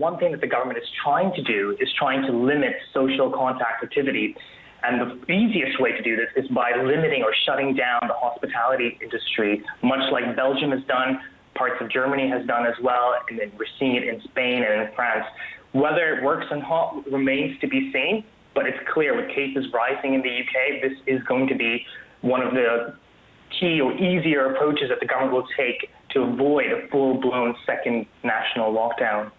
one thing that the government is trying to do is trying to limit social contact activity. And the easiest way to do this is by limiting or shutting down the hospitality industry, much like Belgium has done, parts of Germany has done as well, and then we're seeing it in Spain and in France. Whether it works or not remains to be seen, but it's clear with cases rising in the UK, this is going to be one of the key or easier approaches that the government will take to avoid a full-blown second national lockdown.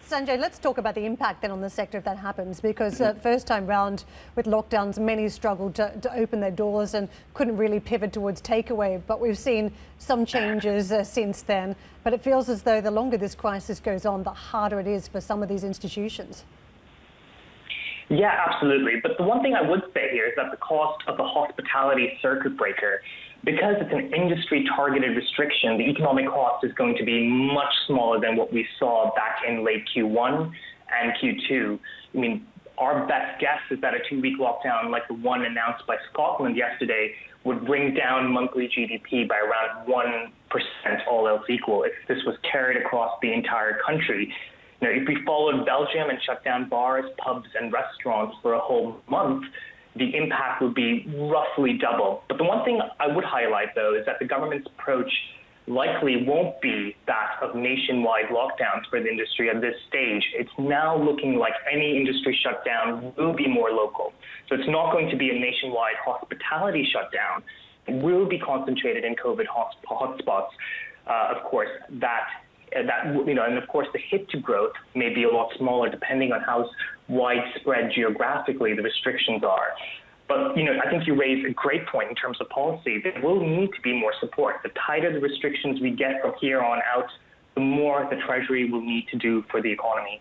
Sanjay, let's talk about the impact then on the sector if that happens, because first time round with lockdowns, many struggled to open their doors and couldn't really pivot towards takeaway. But we've seen some changes since then. But it feels as though the longer this crisis goes on, the harder it is for some of these institutions. Yeah, absolutely. But the one thing I would say here is that the cost of the hospitality circuit breaker, because it's an industry-targeted restriction, the economic cost is going to be much smaller than what we saw back in late Q1 and Q2. I mean, our best guess is that a 2-week lockdown like the one announced by Scotland yesterday would bring down monthly GDP by around 1%, all else equal, if this was carried across the entire country. You know, if we followed Belgium and shut down bars, pubs, and restaurants for a whole month, the impact would be roughly double. But the one thing I would highlight, though, is that the government's approach likely won't be that of nationwide lockdowns for the industry at this stage. It's now looking like any industry shutdown will be more local. So it's not going to be a nationwide hospitality shutdown. It will be concentrated in COVID hotspots, of course, and of course the hit to growth may be a lot smaller depending on how widespread geographically the restrictions are. But, I think you raise a great point in terms of policy. There will need to be more support. The tighter the restrictions we get from here on out, the more the Treasury will need to do for the economy.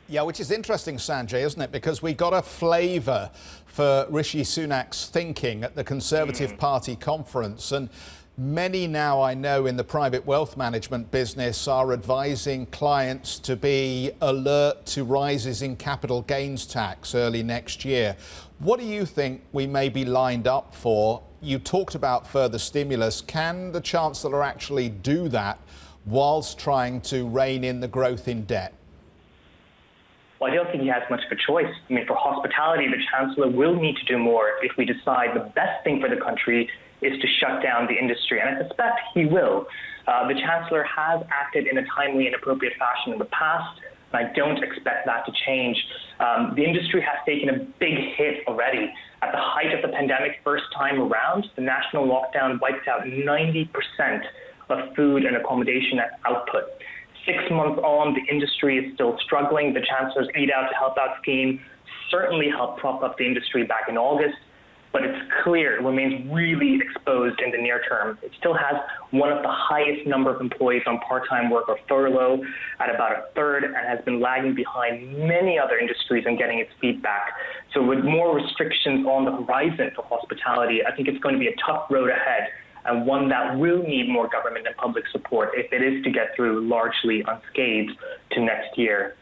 Yeah, which is interesting, Sanjay, isn't it? Because we got a flavour for Rishi Sunak's thinking at the Conservative Party conference. And many now, I know, in the private wealth management business are advising clients to be alert to rises in capital gains tax early next year. What do you think we may be lined up for? You talked about further stimulus. Can the Chancellor actually do that whilst trying to rein in the growth in debt? Well, I don't think he has much of a choice. I mean, for hospitality, the Chancellor will need to do more if we decide the best thing for the country is to shut down the industry, and I suspect he will. The Chancellor has acted in a timely and appropriate fashion in the past, and I don't expect that to change. The industry has taken a big hit already. At the height of the pandemic first time around, the national lockdown wiped out 90% of food and accommodation output. 6 months on, the industry is still struggling. The Chancellor's Eat Out to Help Out scheme certainly helped prop up the industry back in August, but it's clear it remains really exposed in the near term. It still has one of the highest number of employees on part-time work or furlough at about a third, and has been lagging behind many other industries in getting its feet back. So with more restrictions on the horizon for hospitality, I think it's going to be a tough road ahead, and one that will need more government and public support if it is to get through largely unscathed to next year.